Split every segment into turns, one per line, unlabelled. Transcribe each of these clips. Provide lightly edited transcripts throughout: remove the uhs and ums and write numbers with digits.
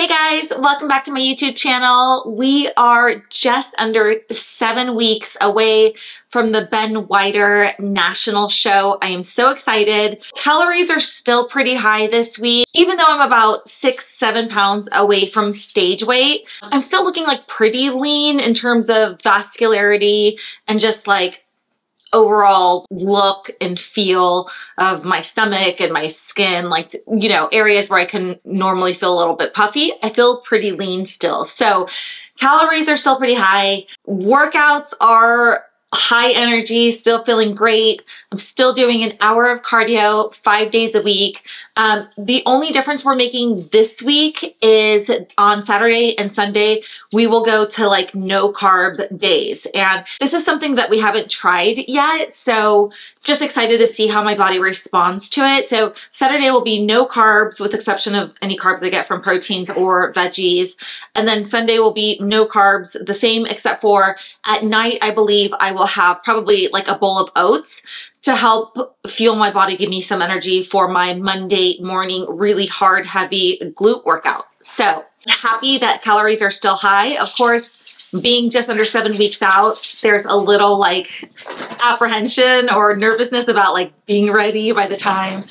Hey guys, welcome back to my YouTube channel. We are just under 7 weeks away from the Ben Weider Nationals show. I am so excited. Calories are still pretty high this week. Even though I'm about 6-7 pounds away from stage weight, I'm still looking like pretty lean in terms of vascularity and just like overall look and feel of my stomach and my skin, like, you know, areas where I can normally feel a little bit puffy. I feel pretty lean still. So calories are still pretty high. Workouts are high energy, still feeling great. I'm still doing an hour of cardio 5 days a week. The only difference we're making this week is on Saturday and Sunday, we will go to like no carb days. And this is something that we haven't tried yet. So just excited to see how my body responds to it. So Saturday will be no carbs with exception of any carbs I get from proteins or veggies. And then Sunday will be no carbs, the same except for at night, I believe I will have probably like a bowl of oats to help fuel my body, give me some energy for my Monday morning, really hard, heavy glute workout. So happy that calories are still high. Of course, being just under 7 weeks out, there's a little like apprehension or nervousness about like being ready by the time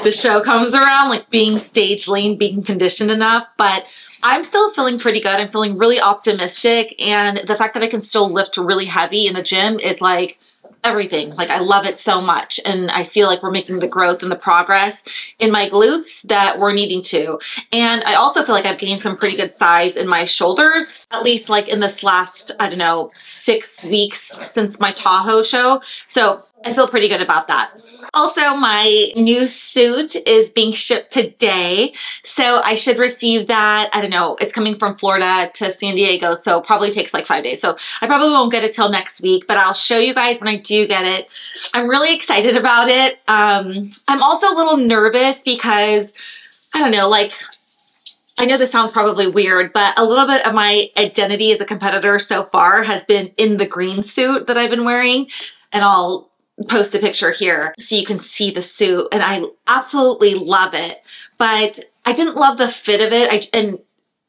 the show comes around, like being stage lean, being conditioned enough. But I'm still feeling pretty good. I'm feeling really optimistic. And the fact that I can still lift really heavy in the gym is like everything. Like I love it so much. And I feel like we're making the growth and the progress in my glutes that we're needing to. And I also feel like I've gained some pretty good size in my shoulders, at least like in this last, I don't know, 6 weeks since my Tahoe show. So I feel pretty good about that. Also, my new suit is being shipped today. So I should receive that. I don't know. It's coming from Florida to San Diego. So probably takes like 5 days. So I probably won't get it till next week, but I'll show you guys when I do get it. I'm really excited about it. I'm also a little nervous because I don't know, like, I know this sounds probably weird, but a little bit of my identity as a competitor so far has been in the green suit that I've been wearing. And I'll post a picture here so you can see the suit, and I absolutely love it, but I didn't love the fit of it. And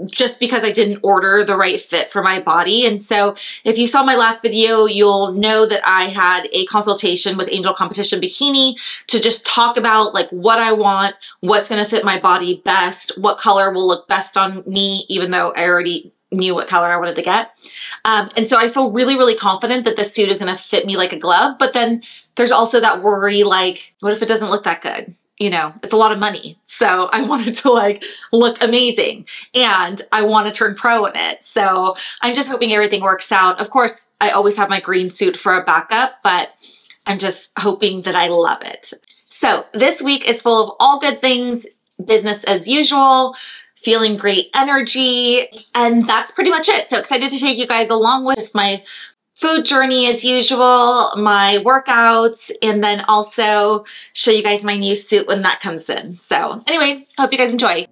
just because I didn't order the right fit for my body. And so if you saw my last video, you'll know that I had a consultation with Angel Competition Bikini to just talk about like what I want, what's going to fit my body best, what color will look best on me, even though I already knew what color I wanted to get. And so I feel really, really confident that this suit is going to fit me like a glove. But then there's also that worry, like, what if it doesn't look that good? You know, it's a lot of money. So I want it to like look amazing and I want to turn pro in it. So I'm just hoping everything works out. Of course, I always have my green suit for a backup, but I'm just hoping that I love it. So this week is full of all good things, business as usual, feeling great energy, and that's pretty much it. So excited to take you guys along with just my food journey as usual, my workouts, and then also show you guys my new suit when that comes in. So anyway, hope you guys enjoy.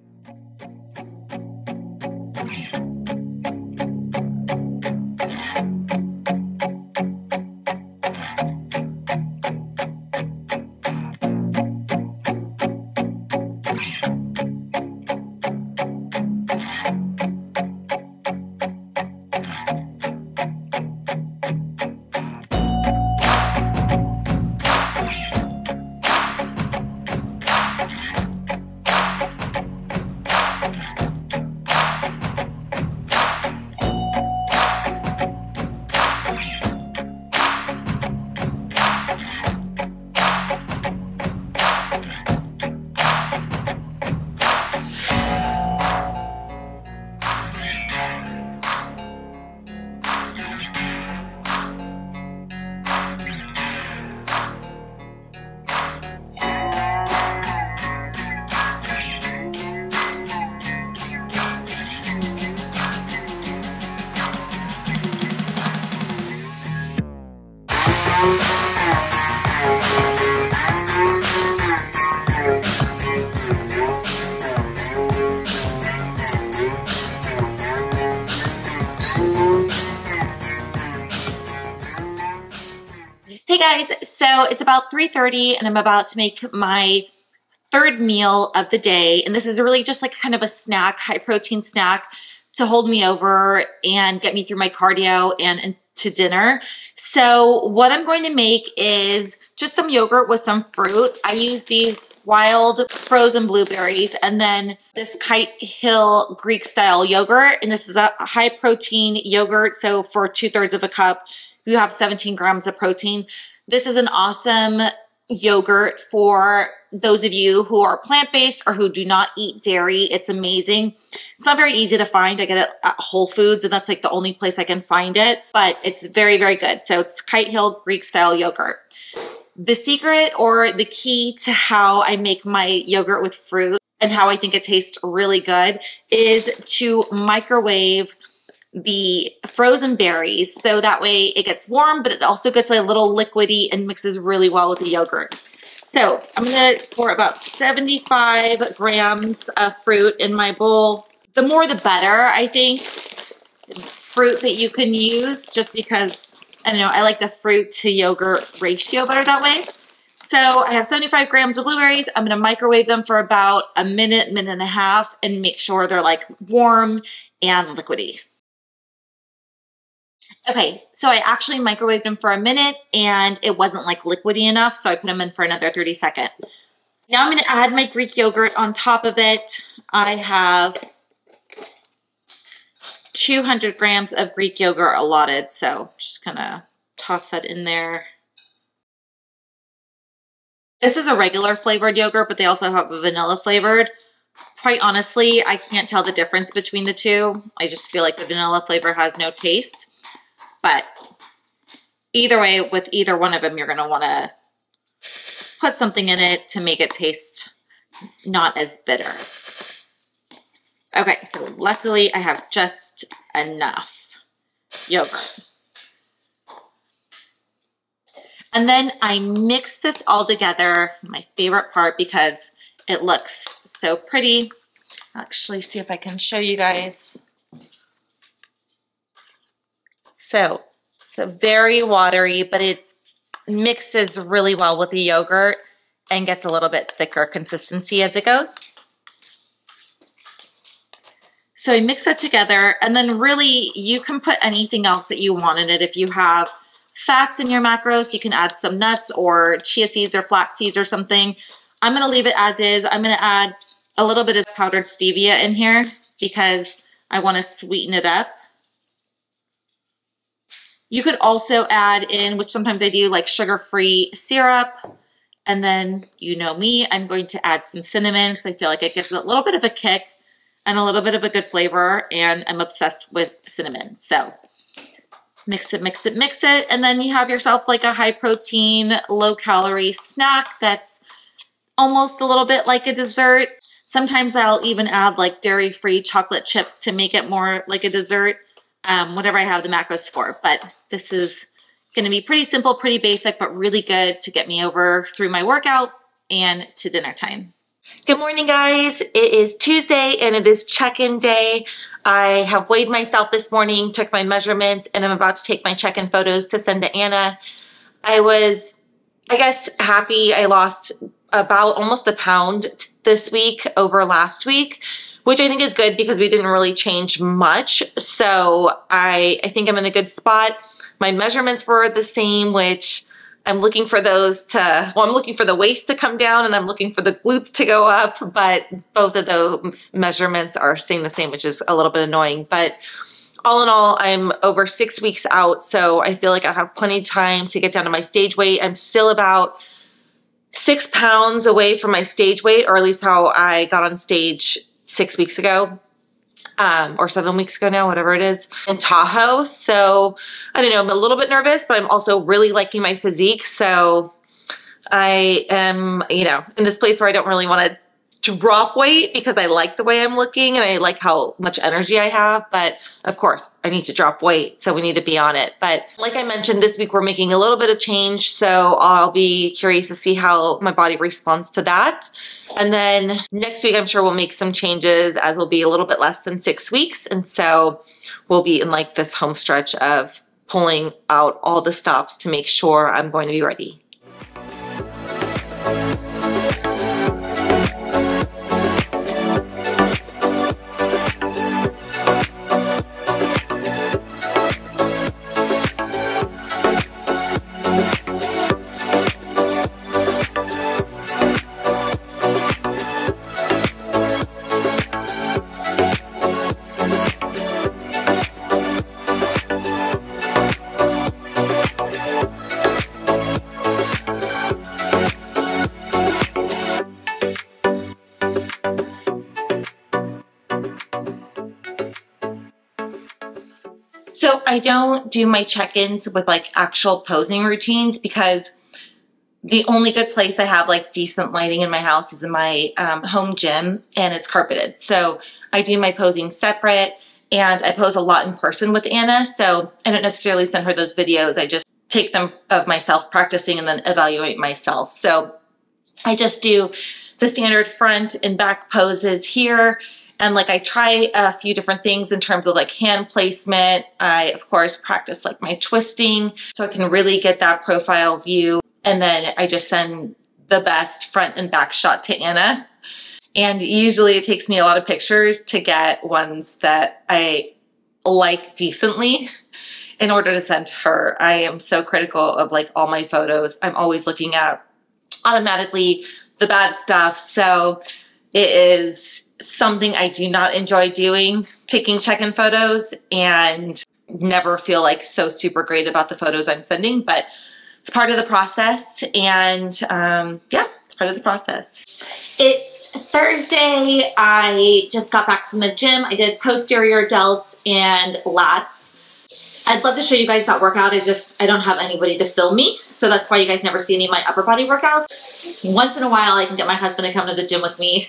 Hey guys, so it's about 3:30 and I'm about to make my third meal of the day. And this is really just like kind of a snack, high protein snack to hold me over and get me through my cardio and to dinner. So what I'm going to make is just some yogurt with some fruit. I use these wild frozen blueberries and then this Kite Hill Greek style yogurt. And this is a high protein yogurt. So for 2/3 of a cup, you have 17 grams of protein. This is an awesome yogurt for those of you who are plant-based or who do not eat dairy. It's amazing. It's not very easy to find. I get it at Whole Foods and that's like the only place I can find it, but it's very, very good. So it's Kite Hill Greek style yogurt. The secret or the key to how I make my yogurt with fruit and how I think it tastes really good is to microwave the frozen berries so that way it gets warm, but it also gets a little liquidy and mixes really well with the yogurt. So I'm gonna pour about 75 grams of fruit in my bowl. The more the better, I think, fruit that you can use, just because, I don't know, I like the fruit to yogurt ratio better that way. So I have 75 grams of blueberries. I'm gonna microwave them for about a minute, minute and a half, and make sure they're like warm and liquidy. Okay, so I actually microwaved them for a minute and it wasn't like liquidy enough, so I put them in for another 30 seconds. Now I'm gonna add my Greek yogurt on top of it. I have 200 grams of Greek yogurt allotted, so just gonna toss that in there. This is a regular flavored yogurt, but they also have a vanilla flavored. Quite honestly, I can't tell the difference between the two. I just feel like the vanilla flavor has no taste. But either way, with either one of them, you're going to want to put something in it to make it taste not as bitter. Okay, so luckily I have just enough yogurt. And then I mix this all together, my favorite part because it looks so pretty. I'll actually see if I can show you guys. So it's a very watery, but it mixes really well with the yogurt and gets a little bit thicker consistency as it goes. So I mix that together and then really you can put anything else that you want in it. If you have fats in your macros, you can add some nuts or chia seeds or flax seeds or something. I'm gonna leave it as is. I'm gonna add a little bit of powdered stevia in here because I wanna sweeten it up. You could also add in, which sometimes I do, like sugar-free syrup. And then, you know me, I'm going to add some cinnamon because I feel like it gives a little bit of a kick and a little bit of a good flavor. And I'm obsessed with cinnamon. So mix it, mix it, mix it. And then you have yourself like a high-protein, low-calorie snack that's almost a little bit like a dessert. Sometimes I'll even add like dairy-free chocolate chips to make it more like a dessert. Whatever I have the macros for, but this is going to be pretty simple, pretty basic, but really good to get me over through my workout and to dinner time. Good morning, guys. It is Tuesday and it is check-in day. I have weighed myself this morning, took my measurements, and I'm about to take my check-in photos to send to Anna. I was, I guess, happy. I lost about almost a pound this week over last week, which I think is good because we didn't really change much. So I think I'm in a good spot. My measurements were the same, which I'm looking for those to, well, I'm looking for the waist to come down and I'm looking for the glutes to go up, but both of those measurements are staying the same, which is a little bit annoying. But all in all, I'm over 6 weeks out, so I feel like I have plenty of time to get down to my stage weight. I'm still about 6 pounds away from my stage weight, or at least how I got on stage 6 weeks ago, or 7 weeks ago now, whatever it is, in Tahoe. So I don't know, I'm a little bit nervous, but I'm also really liking my physique. So I am, you know, in this place where I don't really want to drop weight because I like the way I'm looking and I like how much energy I have. But of course, I need to drop weight, so we need to be on it. But like I mentioned, this week we're making a little bit of change, so I'll be curious to see how my body responds to that. And then next week, I'm sure we'll make some changes, as will be a little bit less than 6 weeks. And so we'll be in like this home stretch of pulling out all the stops to make sure I'm going to be ready. I don't do my check-ins with like actual posing routines because the only good place I have like decent lighting in my house is in my home gym, and it's carpeted. So I do my posing separate, and I pose a lot in person with Anna. So I don't necessarily send her those videos. I just take them of myself practicing and then evaluate myself. So I just do the standard front and back poses here. And like I try a few different things in terms of like hand placement. I, of course, practice like my twisting so I can really get that profile view. And then I just send the best front and back shot to Anna. And usually it takes me a lot of pictures to get ones that I like decently in order to send her. I am so critical of like all my photos. I'm always looking at automatically the bad stuff. So it is something I do not enjoy doing, taking check-in photos, and never feel like so super great about the photos I'm sending, but it's part of the process, and yeah, it's part of the process. It's Thursday. I just got back from the gym. I did posterior delts and lats. I'd love to show you guys that workout. I don't have anybody to film me, so that's why you guys never see any of my upper body workouts. Once in a while, I can get my husband to come to the gym with me,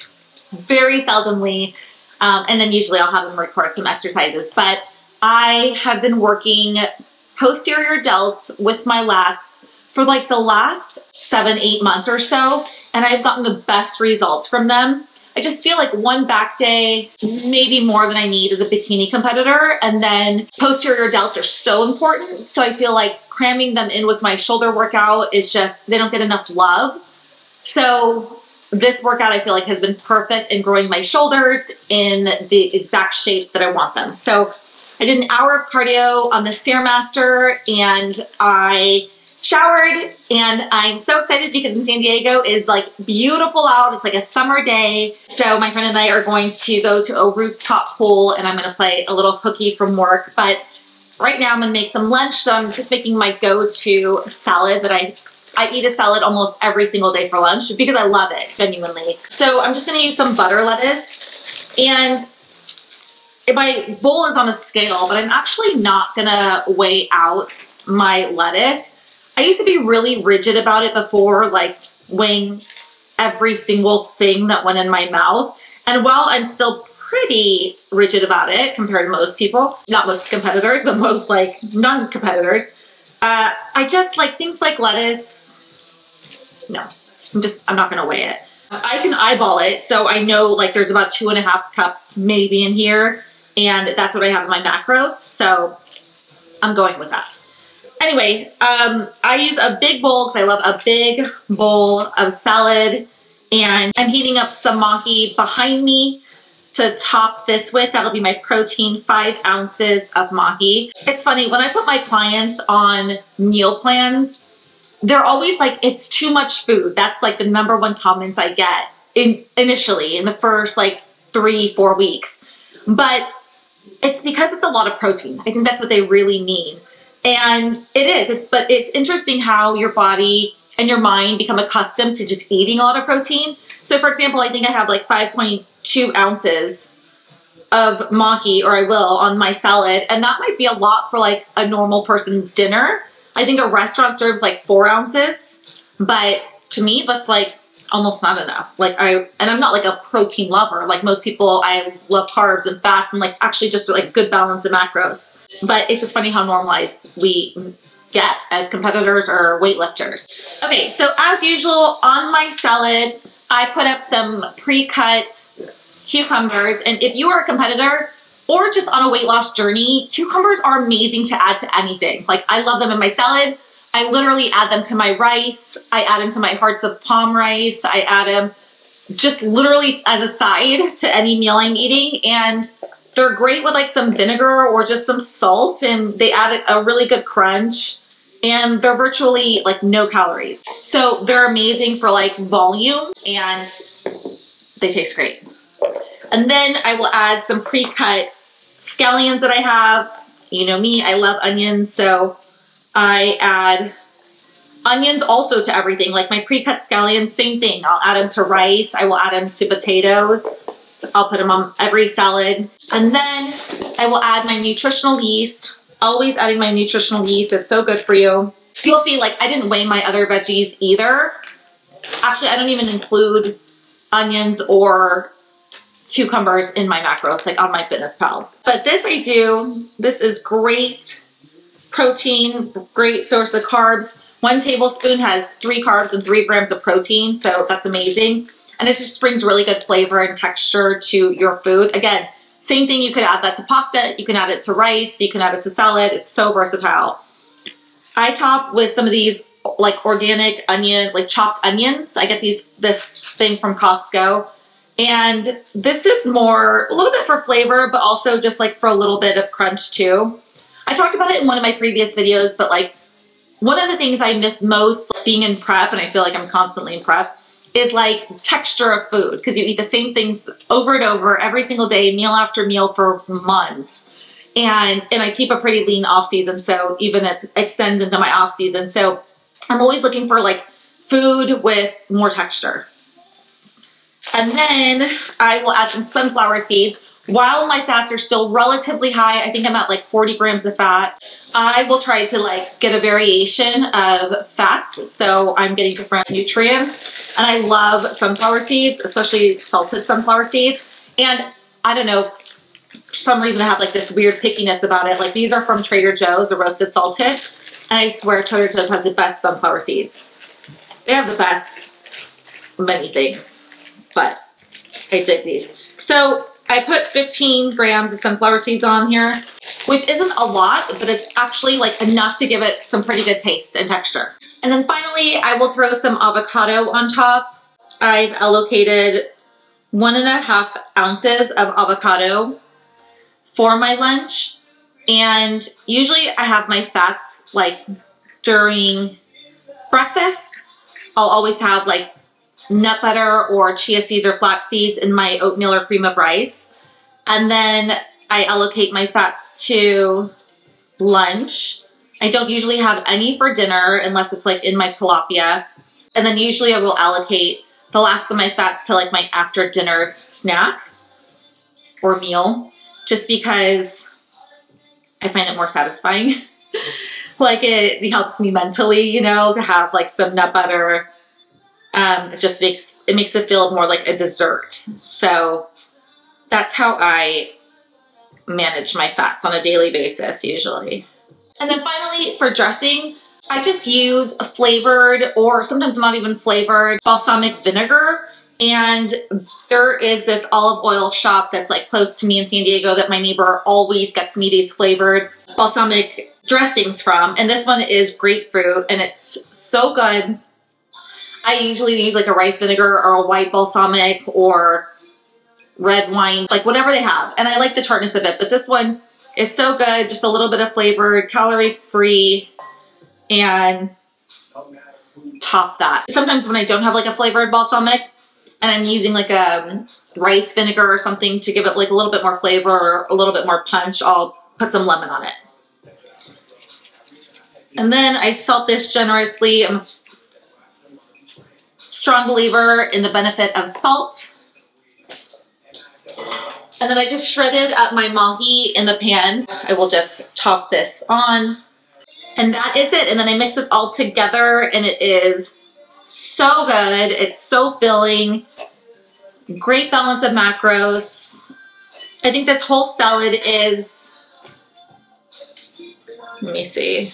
very seldomly, and then usually I'll have him record some exercises. But I have been working posterior delts with my lats for like the last 7-8 months or so, and I've gotten the best results from them. I just feel like one back day, maybe more than I need as a bikini competitor, and then posterior delts are so important, so I feel like cramming them in with my shoulder workout is just, they don't get enough love. So this workout I feel like has been perfect in growing my shoulders in the exact shape that I want them. So I did an hour of cardio on the Stairmaster, and I showered, and I'm so excited because in San Diego it's like beautiful out. It's like a summer day. So my friend and I are going to go to a rooftop pool, and I'm going to play a little hooky from work. But right now I'm going to make some lunch. So I'm just making my go-to salad that I eat a salad almost every single day for lunch because I love it, genuinely. So I'm just going to use some butter lettuce, and my bowl is on a scale, but I'm actually not going to weigh out my lettuce. I used to be really rigid about it before, like weighing every single thing that went in my mouth. And while I'm still pretty rigid about it compared to most people, not most competitors, but most like non-competitors, I just like things like lettuce. No, I'm not gonna weigh it. I can eyeball it, so I know like there's about 2.5 cups maybe in here, and that's what I have in my macros, so I'm going with that. Anyway, I use a big bowl because I love a big bowl of salad, and I'm heating up some mahi behind me to top this with. That'll be my protein, 5 ounces of mahi. It's funny, when I put my clients on meal plans, they're always like, it's too much food. That's like the #1 comment I get initially in the first like 3-4 weeks. But it's because it's a lot of protein. I think that's what they really mean. And it is, but it's interesting how your body and your mind become accustomed to just eating a lot of protein. So for example, I think I have like 5.2 ounces of mahi, or I will, on my salad. And that might be a lot for like a normal person's dinner. I think a restaurant serves like 4 ounces, but to me, that's like almost not enough. Like and I'm not like a protein lover. Like most people, I love carbs and fats and like actually just like good balance of macros. But it's just funny how normalized we get as competitors or weightlifters. Okay, so as usual on my salad, I put up some pre-cut cucumbers. And if you are a competitor or just on a weight loss journey, cucumbers are amazing to add to anything. Like I love them in my salad. I literally add them to my rice. I add them to my hearts of palm rice. I add them just literally as a side to any meal I'm eating. And they're great with like some vinegar or just some salt, and they add a really good crunch, and they're virtually like no calories. So they're amazing for like volume, and they taste great. And then I will add some pre-cut scallions that I have. You know me, I love onions, so I add onions also to everything. Like my pre-cut scallions, same thing. I'll add them to rice. I will add them to potatoes. I'll put them on every salad. And then I will add my nutritional yeast. Always adding my nutritional yeast. It's so good for you. You'll see, like, I didn't weigh my other veggies either. Actually, I don't even include onions or cucumbers in my macros, like on MyFitnessPal. But this I do. This is great protein, great source of carbs. 1 tablespoon has 3 carbs and 3 grams of protein, so that's amazing. And it just brings really good flavor and texture to your food. Again, same thing, you could add that to pasta, you can add it to rice, you can add it to salad. It's so versatile. I top with some of these like organic onion, like chopped onions. I get this thing from Costco. And this is more, a little bit for flavor, but also just like for a little bit of crunch too. I talked about it in one of my previous videos, but like one of the things I miss most being in prep, and I feel like I'm constantly in prep, is like texture of food, because you eat the same things over and over every single day, meal after meal for months. And I keep a pretty lean off season, so even it extends into my off season. So I'm always looking for like food with more texture. And then I will add some sunflower seeds. While my fats are still relatively high, I think I'm at like 40 grams of fat, I will try to like get a variation of fats. So I'm getting different nutrients. And I love sunflower seeds, especially salted sunflower seeds. And I don't know, for some reason I have like this weird pickiness about it. Like these are from Trader Joe's, the roasted salted. And I swear Trader Joe's has the best sunflower seeds. They have the best many things, but I dig these. So I put 15 grams of sunflower seeds on here, which isn't a lot, but it's actually like enough to give it some pretty good taste and texture. And then finally, I will throw some avocado on top. I've allocated 1.5 ounces of avocado for my lunch. And usually I have my fats like during breakfast. I'll always have like nut butter or chia seeds or flax seeds in my oatmeal or cream of rice. And then I allocate my fats to lunch. I don't usually have any for dinner unless it's like in my tilapia. And then usually I will allocate the last of my fats to like my after dinner snack or meal, just because I find it more satisfying. Like it helps me mentally, you know, to have like some nut butter. It just makes it feel more like a dessert. So that's how I manage my fats on a daily basis usually. And then finally for dressing, I just use a flavored or sometimes not even flavored balsamic vinegar. And there is this olive oil shop that's like close to me in San Diego that my neighbor always gets me these flavored balsamic dressings from. And this one is grapefruit and it's so good. I usually use like a rice vinegar or a white balsamic or red wine, like whatever they have. And I like the tartness of it, but this one is so good. Just a little bit of flavored, calorie-free, and top that. Sometimes when I don't have like a flavored balsamic and I'm using like a rice vinegar or something to give it like a little bit more flavor or a little bit more punch, I'll put some lemon on it. And then I salt this generously. I'm a strong believer in the benefit of salt. And then I just shredded up my mahi in the pan. I will just top this on. And that is it. And then I mix it all together and it is so good. It's so filling. Great balance of macros. I think this whole salad is, let me see.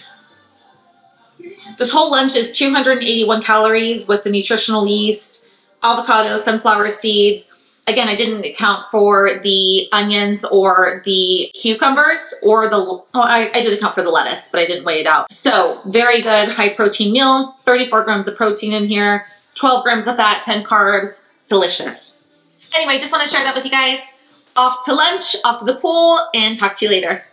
This whole lunch is 281 calories with the nutritional yeast, avocado, sunflower seeds. Again, I didn't account for the onions or the cucumbers or the, oh, I did account for the lettuce, but I didn't weigh it out. So very good high protein meal, 34 grams of protein in here, 12 grams of fat, 10 carbs, delicious. Anyway, just want to share that with you guys. Off to lunch, off to the pool, and talk to you later.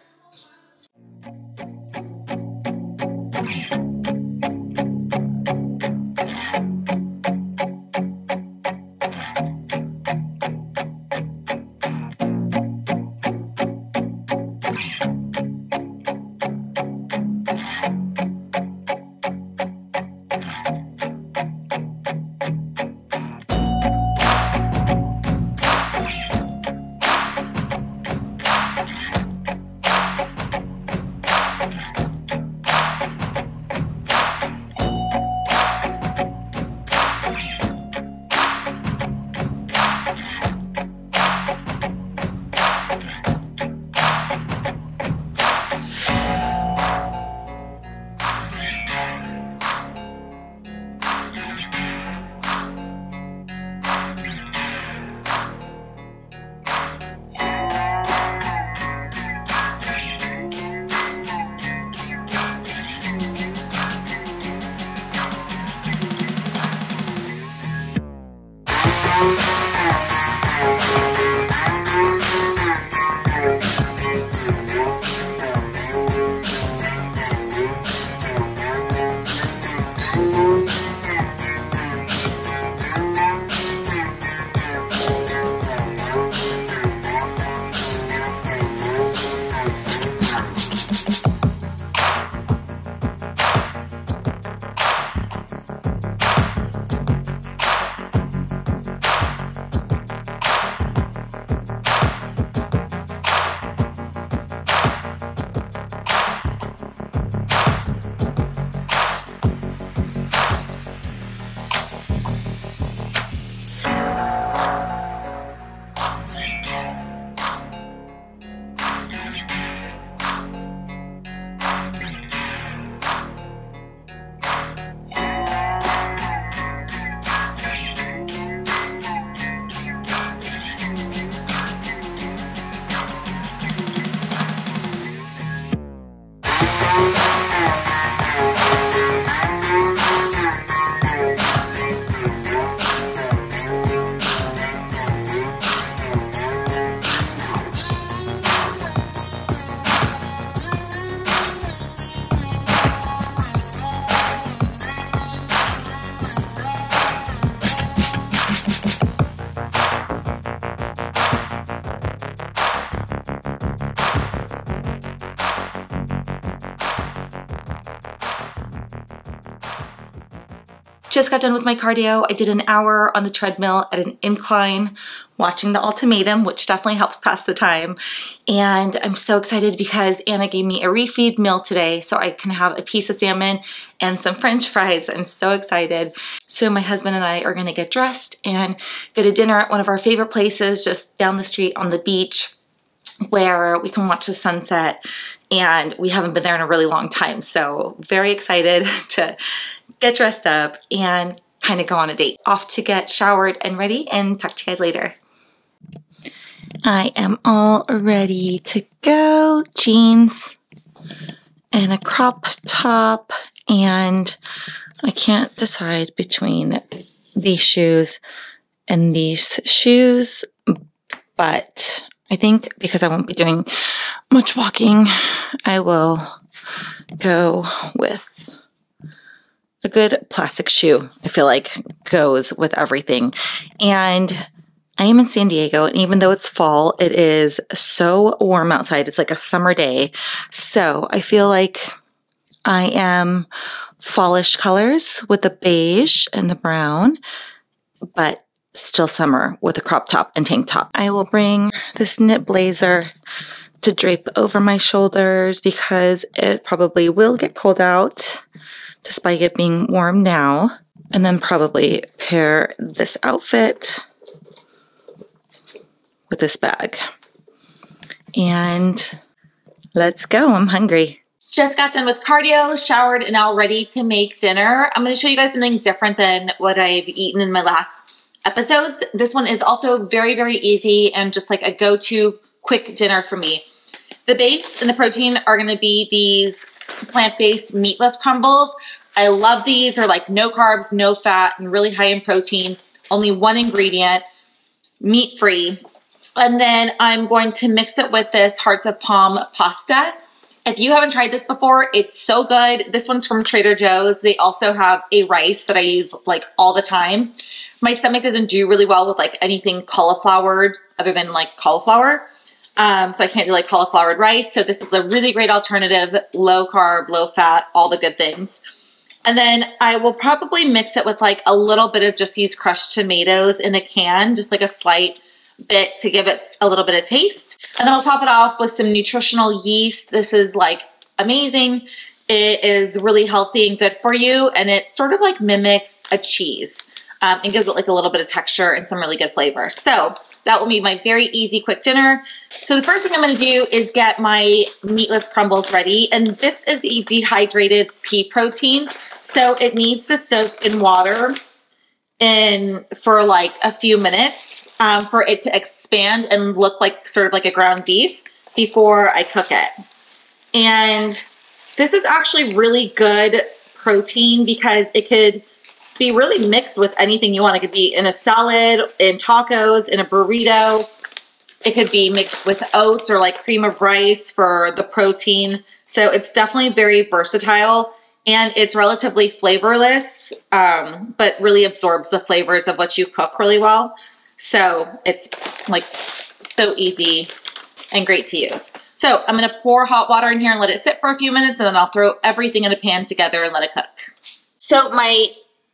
Just got done with my cardio. I did an hour on the treadmill at an incline watching The Ultimatum, which definitely helps pass the time. And I'm so excited because Anna gave me a refeed meal today so I can have a piece of salmon and some French fries. I'm so excited. So my husband and I are gonna get dressed and go to dinner at one of our favorite places just down the street on the beach where we can watch the sunset, and we haven't been there in a really long time. So very excited to get dressed up and kind of go on a date. Off to get showered and ready and talk to you guys later. I am all ready to go. Jeans and a crop top, and I can't decide between these shoes and these shoes, but I think because I won't be doing much walking, I will go with a good plastic shoe. I feel like goes with everything. And I am in San Diego, and even though it's fall, it is so warm outside. It's like a summer day. So I feel like I am fallish colors with the beige and the brown, but still summer with a crop top and tank top. I will bring this knit blazer to drape over my shoulders because it probably will get cold out despite it being warm now. And then probably pair this outfit with this bag. And let's go, I'm hungry. Just got done with cardio, showered, and now ready to make dinner. I'm gonna show you guys something different than what I've eaten in my last episodes. This one is also very, very easy and just like a go-to quick dinner for me. The base and the protein are gonna be these plant-based meatless crumbles. I love these. They're like no carbs, no fat, and really high in protein. Only one ingredient, meat-free. And then I'm going to mix it with this Hearts of Palm pasta. If you haven't tried this before, it's so good. This one's from Trader Joe's. They also have a rice that I use like all the time. My stomach doesn't do really well with like anything cauliflowered other than like cauliflower. So I can't do like cauliflowered rice. So this is a really great alternative, low carb, low fat, all the good things. And then I will probably mix it with like a little bit of just these crushed tomatoes in a can, just like a slight bit to give it a little bit of taste. And then I'll top it off with some nutritional yeast. This is like amazing. It is really healthy and good for you. And it sort of like mimics a cheese. And gives it like a little bit of texture and some really good flavor. So that will be my very easy quick dinner. So the first thing I'm gonna do is get my meatless crumbles ready. And this is a dehydrated pea protein. So it needs to soak in water for like a few minutes for it to expand and look like sort of like a ground beef before I cook it. And this is actually really good protein because it could be really mixed with anything you want. It could be in a salad, in tacos, in a burrito. It could be mixed with oats or like cream of rice for the protein. So it's definitely very versatile, and it's relatively flavorless, but really absorbs the flavors of what you cook really well. So it's like so easy and great to use. So I'm gonna pour hot water in here and let it sit for a few minutes, and then I'll throw everything in a pan together and let it cook. So my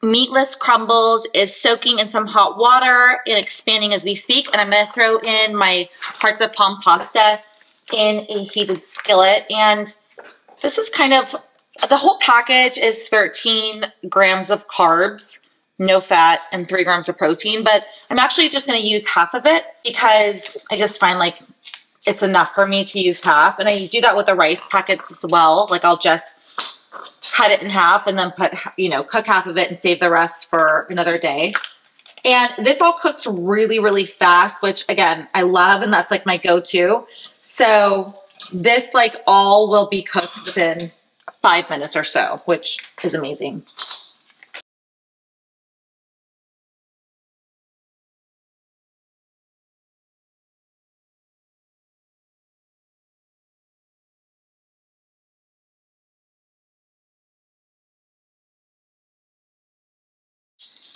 meatless crumbles is soaking in some hot water and expanding as we speak. And I'm gonna throw in my Hearts of Palm pasta in a heated skillet. And this is kind of, the whole package is 13 grams of carbs, no fat, and 3 grams of protein. But I'm actually just gonna use half of it because I just find like it's enough for me to use half. And I do that with the rice packets as well. Like I'll just cut it in half and then put, you know, cook half of it and save the rest for another day. And this all cooks really, really fast, which again, I love, and that's like my go-to. So this like all will be cooked within 5 minutes or so, which is amazing.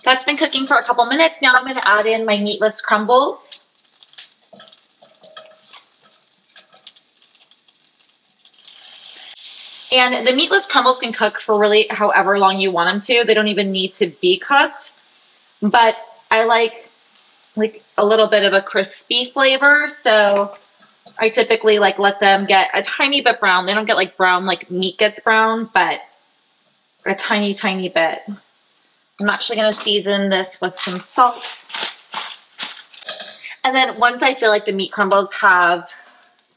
That's been cooking for a couple minutes. Now I'm going to add in my meatless crumbles. And the meatless crumbles can cook for really however long you want them to. They don't even need to be cooked. But I like a little bit of a crispy flavor. So I typically let them get a tiny bit brown. They don't get like brown like meat gets brown, but a tiny, tiny bit. I'm actually going to season this with some salt. And then once I feel like the meat crumbles have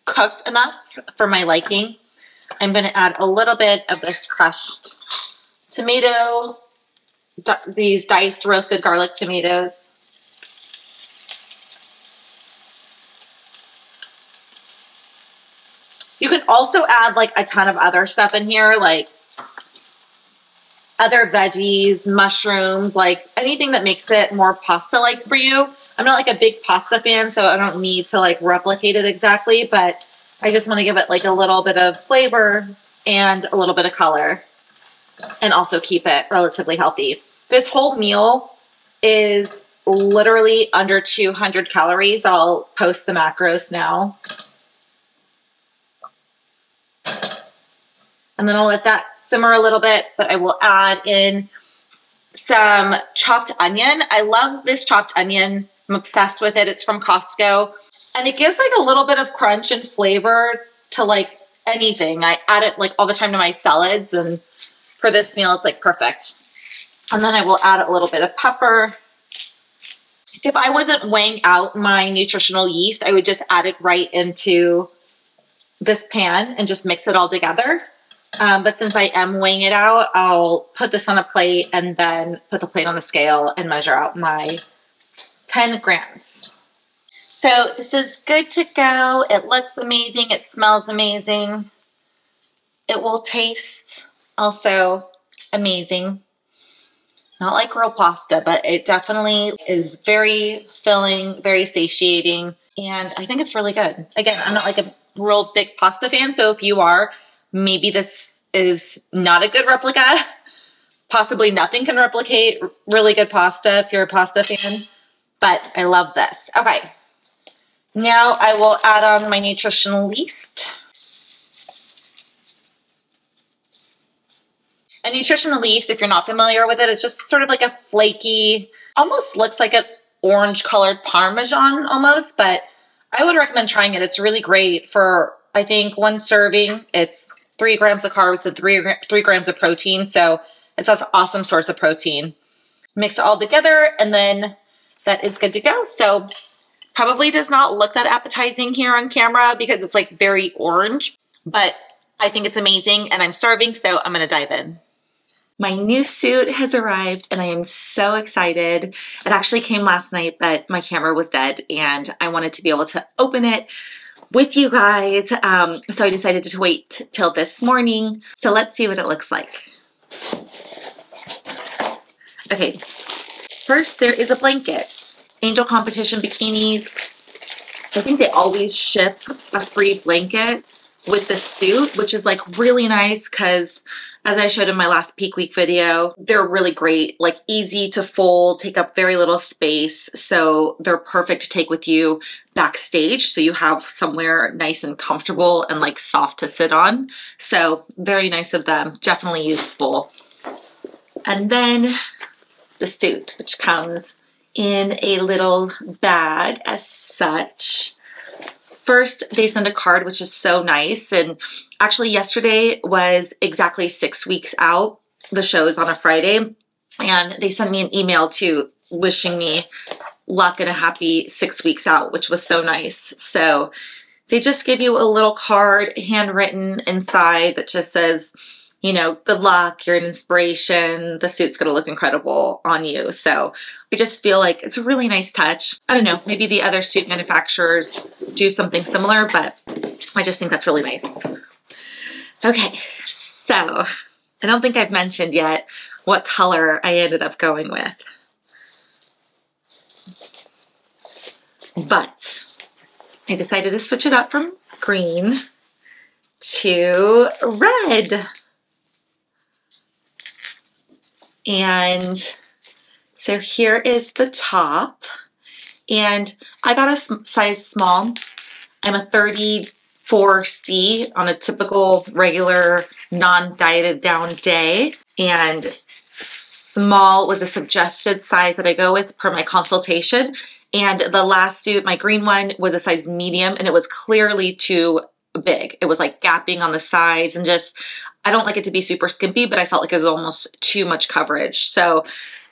cooked enough for my liking, I'm going to add a little bit of this crushed tomato, these diced roasted garlic tomatoes. You can also add like a ton of other stuff in here, like other veggies, mushrooms, like anything that makes it more pasta-like for you. I'm not like a big pasta fan, so I don't need to like replicate it exactly, but I just want to give it like a little bit of flavor and a little bit of color and also keep it relatively healthy. This whole meal is literally under 200 calories. I'll post the macros now. And then I'll let that simmer a little bit, but I will add in some chopped onion. I love this chopped onion. I'm obsessed with it. It's from Costco. And it gives like a little bit of crunch and flavor to like anything. I add it like all the time to my salads, and for this meal, it's like perfect. And then I will add a little bit of pepper. If I wasn't weighing out my nutritional yeast, I would just add it right into this pan and just mix it all together. But since I am weighing it out, I'll put this on a plate and then put the plate on the scale and measure out my 10 grams. So this is good to go. It looks amazing. It smells amazing. It will taste also amazing. Not like real pasta, but it definitely is very filling, very satiating, and I think it's really good. Again, I'm not like a real big pasta fan, so if you are, maybe this is not a good replica. Possibly nothing can replicate really good pasta if you're a pasta fan, but I love this. Okay, now I will add on my nutritional yeast. A nutritional yeast, if you're not familiar with it, it's just sort of like a flaky, almost looks like an orange colored Parmesan almost, but I would recommend trying it. It's really great for, I think, one serving. It's 3 grams of carbs and 3 grams of protein, so it's an awesome source of protein. Mix it all together, and then that is good to go. So probably does not look that appetizing here on camera because it's like very orange, but I think it's amazing, and I'm starving, so I'm gonna dive in. My new suit has arrived and I am so excited. It actually came last night, but my camera was dead and I wanted to be able to open it with you guys. So I decided to wait till this morning. So let's see what it looks like. Okay, first there is a blanket. Angel Competition Bikinis. I think they always ship a free blanket with the suit, which is like really nice because as I showed in my last peak week video, they're really great, like easy to fold, take up very little space. So they're perfect to take with you backstage. So you have somewhere nice and comfortable and like soft to sit on. So very nice of them, definitely useful. And then the suit, which comes in a little bag as such. First, they send a card, which is so nice. And actually yesterday was exactly 6 weeks out. The show is on a Friday. And they sent me an email too, wishing me luck and a happy 6 weeks out, which was so nice. So they just give you a little card handwritten inside that just says, you know, good luck, you're an inspiration, the suit's gonna look incredible on you. So I just feel like it's a really nice touch. I don't know, maybe the other suit manufacturers do something similar, but I just think that's really nice. Okay, so I don't think I've mentioned yet what color I ended up going with. But I decided to switch it up from green to red. And so here is the top, and I got a size small. I'm a 34 4C on a typical, regular, non-dieted down day. And small was a suggested size that I go with per my consultation. And the last suit, my green one, was a size medium, and it was clearly too big. It was like gapping on the sides, and just, I don't like it to be super skimpy, but I felt like it was almost too much coverage. So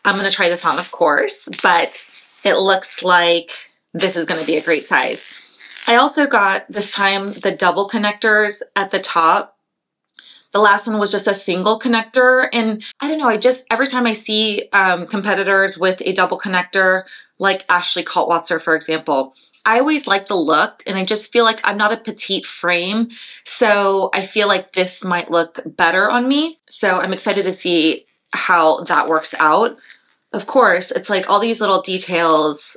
I'm gonna try this on, of course, but it looks like this is gonna be a great size. I also got, this time, the double connectors at the top. The last one was just a single connector, and I don't know, I just, every time I see competitors with a double connector, like Ashley Kaltwasser, for example, I always like the look, and I just feel like I'm not a petite frame, so I feel like this might look better on me. So I'm excited to see how that works out. Of course, it's like all these little details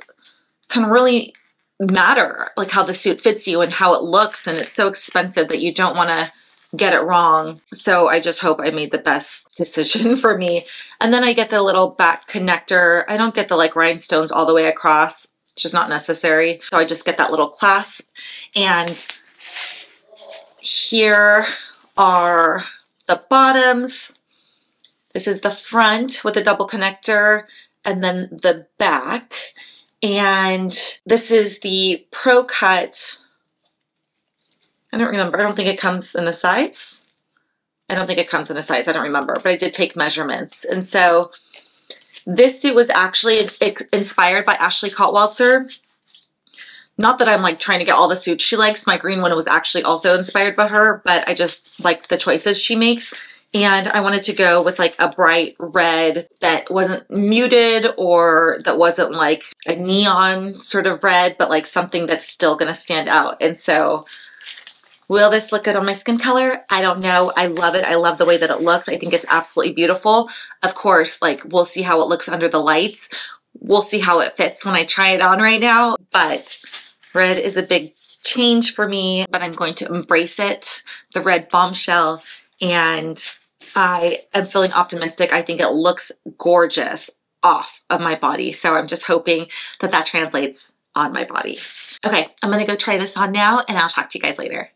can really matter, like how the suit fits you and how it looks, and it's so expensive that you don't want to get it wrong. So I just hope I made the best decision for me. And then I get the little back connector. I don't get the like rhinestones all the way across. It's just not necessary. So I just get that little clasp. And here are the bottoms. This is the front with a double connector, and then the back. And this is the Pro Cut. I don't remember. I don't think it comes in a size. I don't think it comes in a size. I don't remember, but I did take measurements. And so this suit was actually inspired by Ashley Kaltwasser. Not that I'm like trying to get all the suits she likes. My green one was actually also inspired by her, but I just like the choices she makes. And I wanted to go with like a bright red that wasn't muted, or that wasn't like a neon sort of red, but like something that's still going to stand out. And so will this look good on my skin color? I don't know. I love it. I love the way that it looks. I think it's absolutely beautiful. Of course, like we'll see how it looks under the lights. We'll see how it fits when I try it on right now. But red is a big change for me, but I'm going to embrace it, the red bombshell, and I am feeling optimistic. I think it looks gorgeous off of my body. So I'm just hoping that that translates on my body. Okay, I'm gonna go try this on now, and I'll talk to you guys later.